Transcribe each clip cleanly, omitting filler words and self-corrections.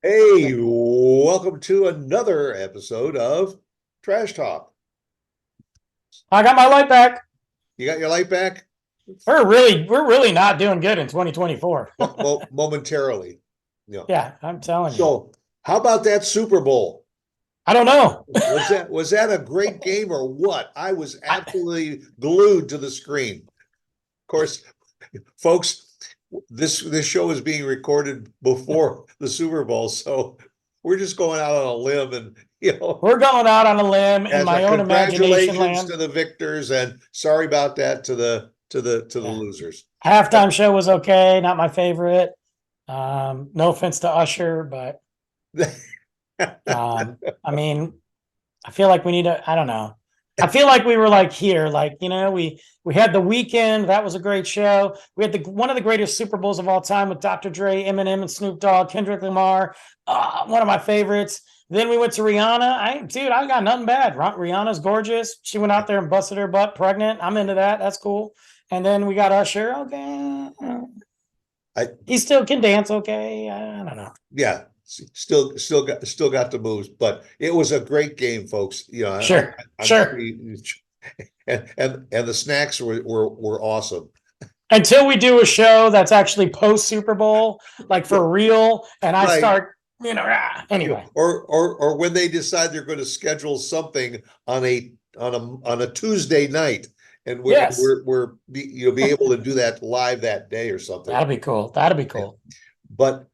Hey, welcome to another episode of Trash Talk. I got my light back. You got your light back? We're really not doing good in 2024. Momentarily. You know. Yeah, I'm telling you. So, how about that Super Bowl? I don't know. Was that a great game or what? I was I, absolutely glued to the screen. Of course, folks, this show is being recorded before the Super Bowl, so we're just going out on a limb and we're going out on a limb in as a my own imagination congratulations land. to the victors and sorry about that to the Yeah. losers. Halftime show was okay, not my favorite. No offense to Usher, but I mean, I feel like we need to, I don't know. I feel like we were like here, like, we had The Weeknd. That was a great show. We had one of the greatest Super Bowls of all time with Dr. Dre, Eminem, and Snoop Dogg, Kendrick Lamar, one of my favorites. Then we went to Rihanna. I got nothing bad. Rihanna's gorgeous. She went out there and busted her butt pregnant. I'm into that. That's cool. And then we got Usher. Okay. I He still can dance. Okay. I don't know. Yeah, still got the moves, but it was a great game, folks. Sure. I'm sure Sure. and the snacks were awesome. Until we do a show that's actually post Super Bowl, like for real, and I Right. start, anyway. Or when they decide they're going to schedule something on a Tuesday night, and Yes, you'll be able to do that live that day or something. that'll be cool. That'll be cool. But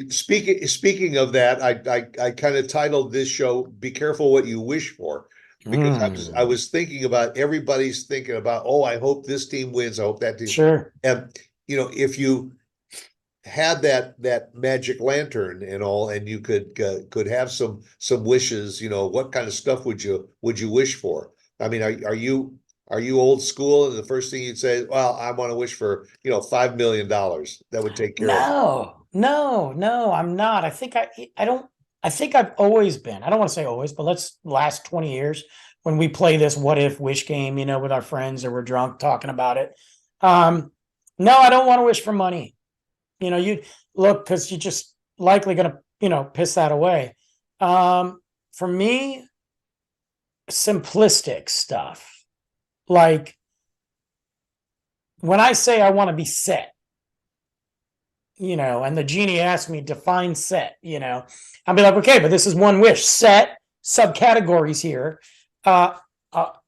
speaking of that, I kind of titled this show "Be Careful What You Wish For," because I Mm, was thinking about everybody's thinking about, oh, I hope this team wins, I hope that team, sure. and if you had that magic lantern and all, and you could have some wishes, what kind of stuff would you wish for? I mean, are you old school, and the first thing you'd say, well, I want to wish for $5 million, that would take care of it. No, I'm not. I don't, I think I've always been, I don't want to say always, but let's last 20 years when we play this what if wish game, with our friends or we're drunk talking about it. Um, no, I don't want to wish for money. You look because you're just likely going to, piss that away. For me, simplistic stuff. Like when I say I want to be set, and the genie asked me define set, I'll be like, okay, but this is one wish. Set subcategories here. I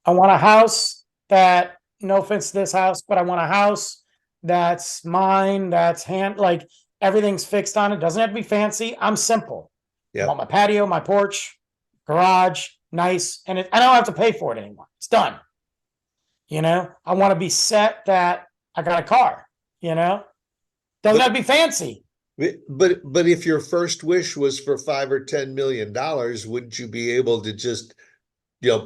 want a house that, no offense to this house, but I want a house that's mine, that's like everything's fixed on it. Doesn't have to be fancy. I'm simple. I Yeah. want my patio, my porch, garage, nice, and I don't have to pay for it anymore. It's done. I want to be set that I got a car. Doesn't But have to be fancy. but if your first wish was for $5 or $10 million, wouldn't you be able to just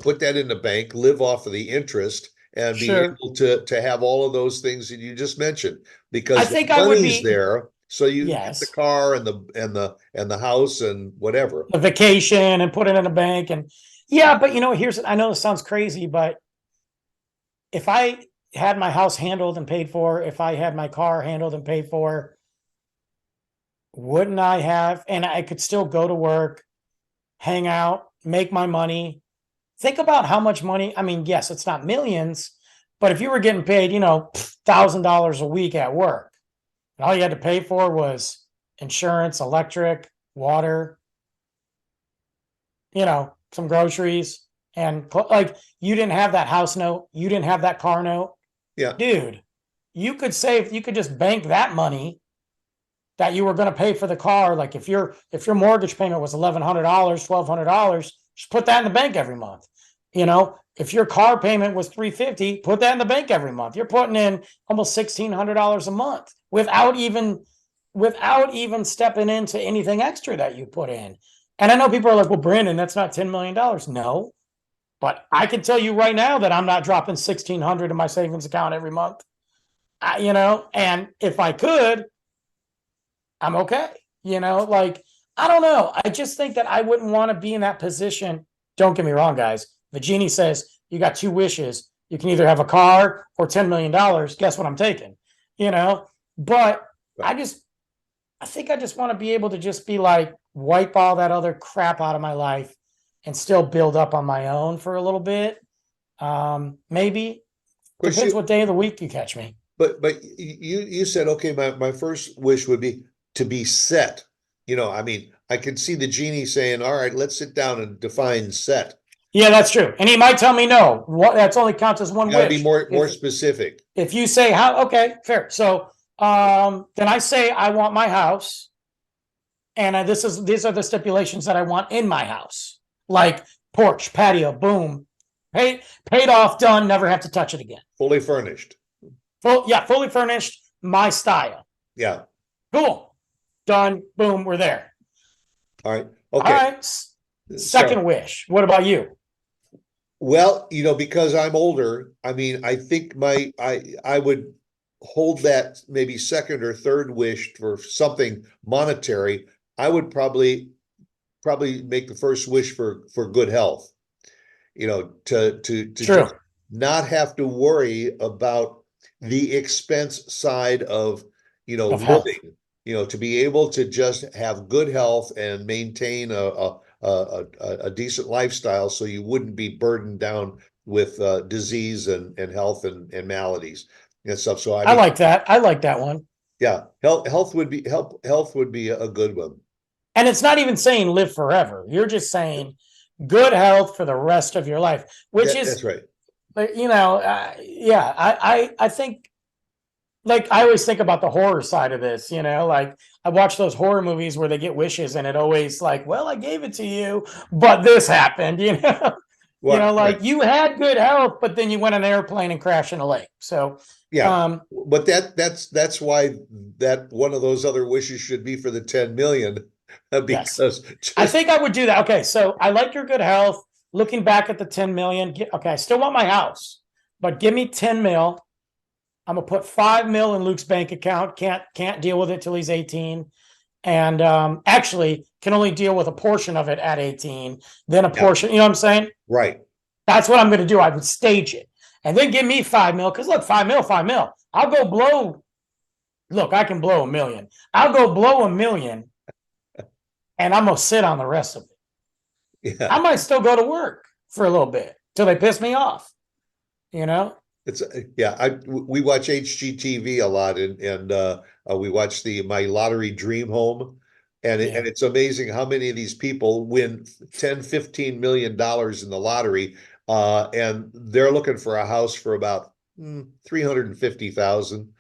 put that in the bank, live off of the interest, and be Sure. able to have all of those things that you just mentioned? I Because the think I would money's be, there, so you get the yes, car and the house and whatever. a vacation and put it in a bank. And yeah, but I know this sounds crazy, but if I had my house handled and paid for, if I had my car handled and paid for, wouldn't I have, and I could still go to work, hang out, make my money. Think about how much money. I mean, yes, it's not millions, but if you were getting paid, $1,000 a week at work, and all you had to pay for was insurance, electric, water, some groceries, and like you didn't have that house note, you didn't have that car note, Yeah, dude. You could just bank that money that you were going to pay for the car. Like if your mortgage payment was $1,100, $1,200, just put that in the bank every month. If your car payment was $350, put that in the bank every month. You're putting in almost $1,600 a month without even stepping into anything extra that you put in. And I know people are like, well, Brandon, that's not $10 million. No, but I can tell you right now that I'm not dropping 1,600 in my savings account every month. And if I could, I'm okay. Like, I don't know. I just think that I wouldn't want to be in that position. Don't get me wrong, guys. The genie says you got two wishes. You can either have a car or $10 million. Guess what I'm taking? But I just, I think I just want to be able to just be like, wipe all that other crap out of my life and still build up on my own for a little bit. Maybe Of course, depends what day of the week you catch me. but you said, okay, my first wish would be to be set. I mean, I could see the genie saying, all right, let's sit down and define set. Yeah, that's true. And he might tell me no. What that's only counts as one Gotta wish. be more If- specific. If you say how, okay, fair. So then I say I want my house, and these are the stipulations that I want in my house, like porch, patio, boom, paid off, done, never have to touch it again. Fully furnished. Fully furnished, my style. Yeah. Cool, done, boom, we're there. All right. All Okay. right. Second wish. What about you? Well, because I'm older, I mean, I think I would hold that maybe second or third wish for something monetary. I would probably make the first wish for good health. To True. just not have to worry about the expense side of Of health. living, to be able to just have good health and maintain a decent lifestyle so you wouldn't be burdened down with disease and health and maladies and stuff. So I like that. I like that one. yeah, health would be a good one. And it's not even saying live forever. You're just saying good health for the rest of your life, which That's right. yeah, I think, like, I always think about the horror side of this, like I watch those horror movies where they get wishes and it always like, well, I gave it to you, but this happened, Right. you had good health, but then you went on an airplane and crashed in a lake. So, Yeah, but that's why that one of those other wishes should be for the 10 million because I think I would do that. Okay, so I like your good health. Looking back at the 10 million, okay, I still want my house, but give me 10 mil. I'm gonna put 5 mil in Luke's bank account. Can't deal with it till he's 18, and actually can only deal with a portion of it at 18. Then a portion, you know what I'm saying? Right. That's what I'm gonna do. I would stage it, and then give me 5 mil. Because look, 5 mil, 5 mil. I'll go blow. Look, I can blow $1 million. I'll go blow $1 million, and I'm gonna sit on the rest of it. Yeah. I might still go to work for a little bit till they piss me off. It's we watch HGTV a lot and we watch my lottery dream home and it's amazing how many of these people win 10-15 million dollars in the lottery and they're looking for a house for about 350,000.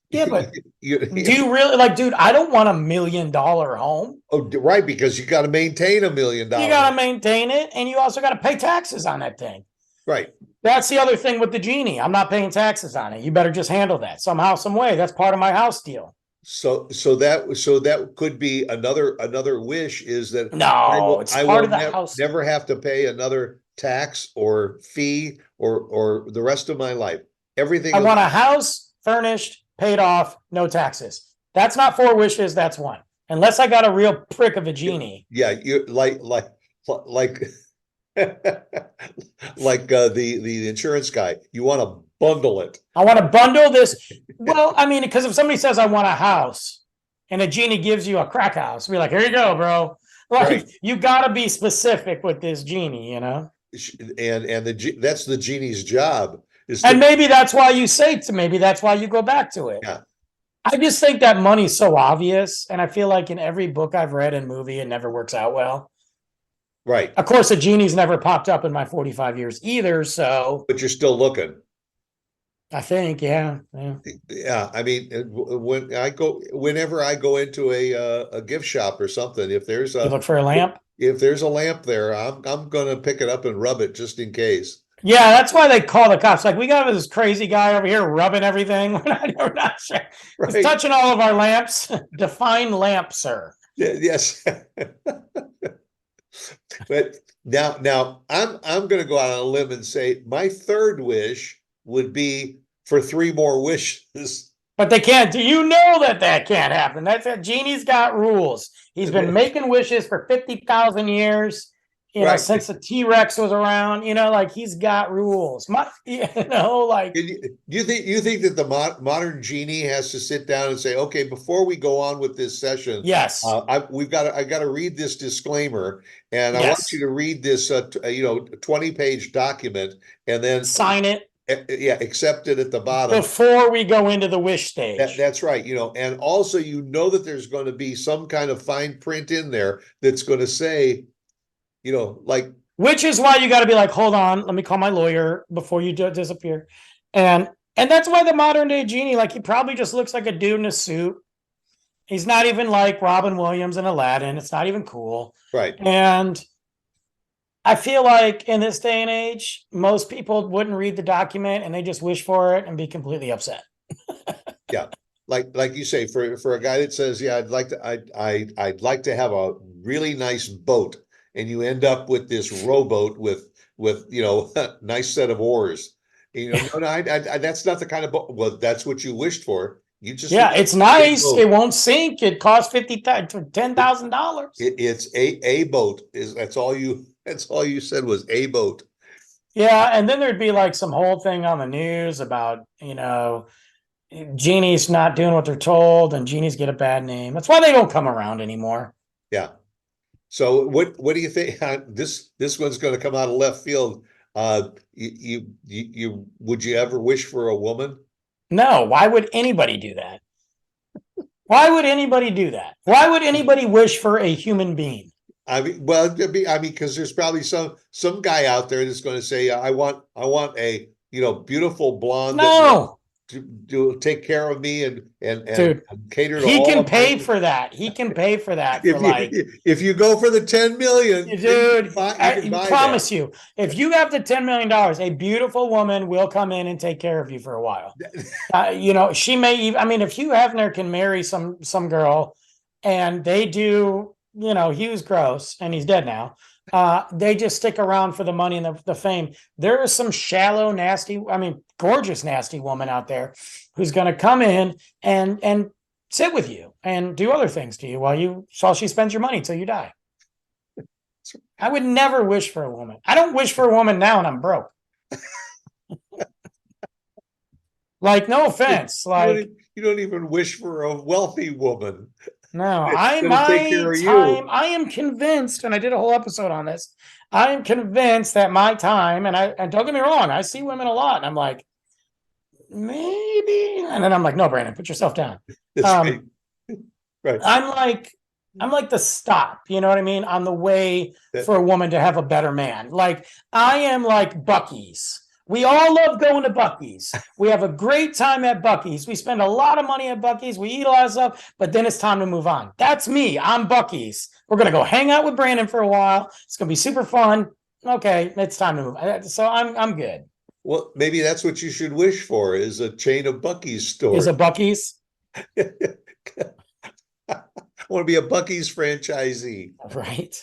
Yeah, but do you really dude, I don't want $1 million home. Oh, right, because you got to maintain $1 million. You got to maintain it, and you also got to pay taxes on that thing. Right. That's the other thing with the genie. I'm not paying taxes on it. You better just handle that somehow, some way. That's part of my house deal. So that could be another wish is that it's part of the house. Never have to pay another tax or fee or the rest of my life. Everything. I want a house furnished, paid off, no taxes. That's not 4 wishes. That's 1. Unless I got a real prick of a genie. Yeah, you like like the insurance guy. You want to bundle it. I want to bundle this. Well, I mean, because if somebody says I want a house and a genie gives you a crack house, be like, here you go, bro. Like, you got to be specific with this genie, And that's the genie's job. And maybe that's why you say maybe that's why you go back to it. Yeah. I just think that money's so obvious. And I feel like in every book I've read and movie, it never works out well. Right. Of course, a genie's never popped up in my 45 years either. So, but you're still looking. I think, yeah. Yeah. I mean, whenever I go into a gift shop or something, if there's you look for a lamp. If there's a lamp there, I'm gonna pick it up and rub it just in case. Yeah, that's why they call the cops. Like, we got this crazy guy over here rubbing everything. We're not sure. Right. He's touching all of our lamps. Define lamp, sir. Yes. But now I'm going to go out on a limb and say my third wish would be for 3 more wishes. But they can't. Do you know that can't happen? That's it. Genie's got rules. He's been making wishes for 50,000 years. You know, Right. since the T-Rex was around, you know, like he's got rules. Like Do you think that the modern genie has to sit down and say, okay, before we go on with this session, yes, I got to read this disclaimer, and I want you yes, to read this 20-page document, and then sign it yeah, accept it at the bottom. before we go into the wish stage. That's right, and also that there's going to be some kind of fine print in there that's going to say, like, Which is why you got to be like, hold on, let me call my lawyer before you disappear. And that's why the modern day genie, like he probably just looks like a dude in a suit. He's not even like Robin Williams and Aladdin. It's not even cool. right. And I feel like in this day and age, most people wouldn't read the document and they just wish for it and be completely upset. Yeah. Like you say, for a guy that says, yeah, I'd like to have a really nice boat, and you end up with this rowboat with nice set of ours. No, that's not the kind of boat. Well, that's what you wished for. You just Yeah, it's nice. It won't sink. It costs $10,000. It's a boat. That's all you said was a boat. Yeah, and then there'd be like some whole thing on the news about, genies not doing what they're told, and genies get a bad name. That's why they don't come around anymore. Yeah. So what do you think? This one's going to come out of left field. You would you ever wish for a woman? No, why would anybody do that? Why would anybody do that? Why would anybody wish for a human being? I mean, well, because there's probably some guy out there that's going to say, I want a beautiful blonde No, to take care of me and dude, cater to he all can of pay my- for that. He can pay for that for if you go for the 10 million, dude, I can buy promise that. you, if you have the $10 million, a beautiful woman will come in and take care of you for a while. She may even, I mean, if Hugh Hefner can marry some girl and they do, Hugh's gross and he's dead now. They just stick around for the money and the fame. There is some shallow, nasty, gorgeous, nasty woman out there who's going to come in and sit with you and do other things to you while she spends your money till you die. I would never wish for a woman. I don't wish for a woman now and I'm broke. Like, no offense. Like, you don't even wish for a wealthy woman. no, I am convinced, and I did a whole episode on this. I am convinced that my time, and don't get me wrong, I see women a lot, and I'm like, maybe, and then I'm like, no, Brandon, put yourself down. Right. I'm like the stop, you know what I mean, on the way for a woman to have a better man. Like, I am like Buc-ee's. We all love going to Buc-ee's. We have a great time at Buc-ee's. We spend a lot of money at Buc-ee's. We eat a lot of stuff, but then it's time to move on. That's me. I'm Buc-ee's. We're going to go hang out with Brandon for a while. It's going to be super fun. Okay, it's time to move. So I'm good. Well, maybe that's what you should wish for, is a chain of Buc-ee's stores. Is a Buc-ee's? I want to be a Buc-ee's franchisee. Right.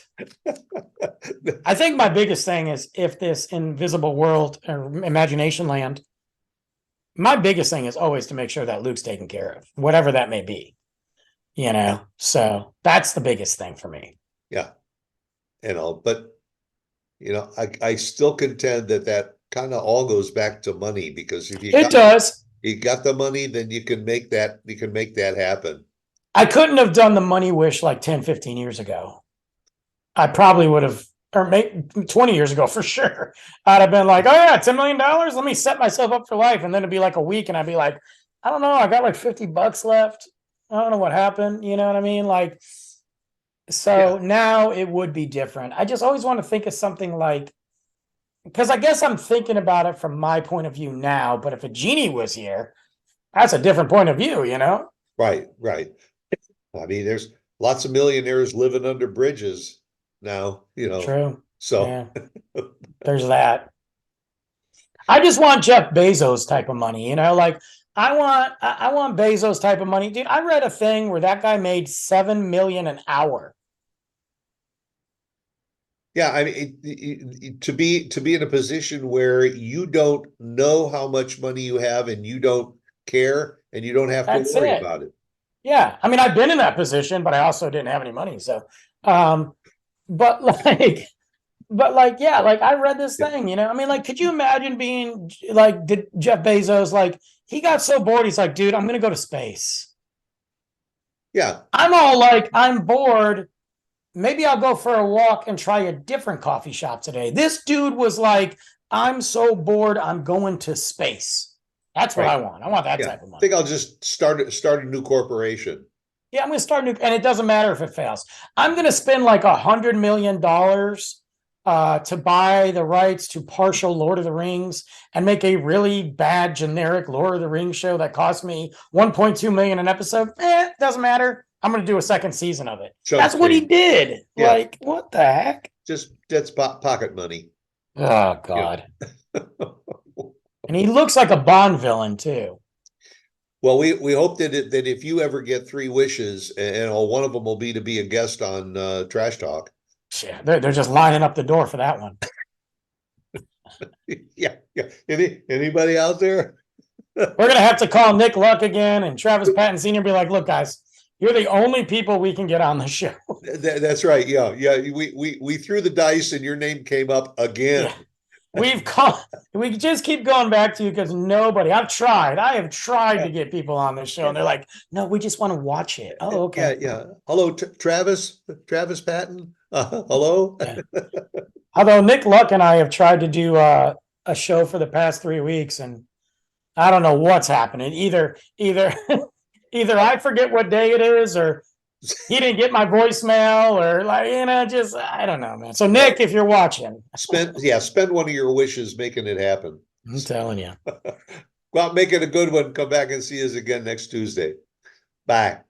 I think my biggest thing is, if this invisible world or imagination land, my biggest thing is always to make sure that Luke's taken care of, whatever that may be. So that's the biggest thing for me. Yeah. But I still contend that kind of all goes back to money, because if you got the money, then you can make that happen. I couldn't have done the money wish like 10, 15 years ago. I probably would have, or maybe 20 years ago for sure. I'd have been like, oh yeah, $10 million. Let me set myself up for life. And then it'd be like a week and I'd be like, I don't know. I got like $50 left. I don't know what happened. You know what I mean? Like, so now it would be different. I just always want to think of something like, because I guess I'm thinking about it from my point of view now, but if a genie was here, that's a different point of view, Right. I mean, there's lots of millionaires living under bridges now, True. So yeah. There's that. I just want Jeff Bezos type of money, like I want Bezos type of money. Dude, I read a thing where that guy made $7 million an hour. Yeah, I mean, to be in a position where you don't know how much money you have and you don't care and you don't have to worry about it. Yeah, I mean, I've been in that position, but I also didn't have any money. So, but but like, yeah, like I read this Yeah. thing, I mean, like, could you imagine being like, did Jeff Bezos, like, he got so bored, he's like, dude, I'm gonna go to space. Yeah, I'm all like, I'm bored. Maybe I'll go for a walk and try a different coffee shop today. This dude was like, I'm so bored, I'm going to space. That's what right. I want. I want that Yeah. type of I money. think I'll just start a new corporation. Yeah, I'm going to start new, and it doesn't matter if it fails. I'm going to spend like $100 million to buy the rights to partial Lord of the Rings and make a really bad generic Lord of the Rings show that cost me 1.2 million an episode. Doesn't matter. I'm going to do a second season of it. Chump That's what he change. did. Yeah. Like, what the heck? Just that's pocket money. Oh God. And he looks like a Bond villain too. Well, we hope that if you ever get 3 wishes, and one of them will be to be a guest on Trash Talk. Yeah, they're just lining up the door for that one. Yeah. Anybody out there? We're gonna have to call Nick Luck again and Travis Patton Sr. and be like, look, guys, you're the only people we can get on the show. That's right. Yeah. We threw the dice and your name came up again. Yeah. We just keep going back to you because I have tried to get people on this show, and they're like, no, we just want to watch it. Oh, okay. Yeah. Hello, Travis Patton. Hello. Yeah. Although Nick Luck and I have tried to do a show for the past 3 weeks, and I don't know what's happening. Either I forget what day it is, or he didn't get my voicemail, or like, just I don't know, man. So Nick, if you're watching, spend one of your wishes making it happen. I'm telling you. Go out, make it a good one. Come back and see us again next Tuesday. Bye.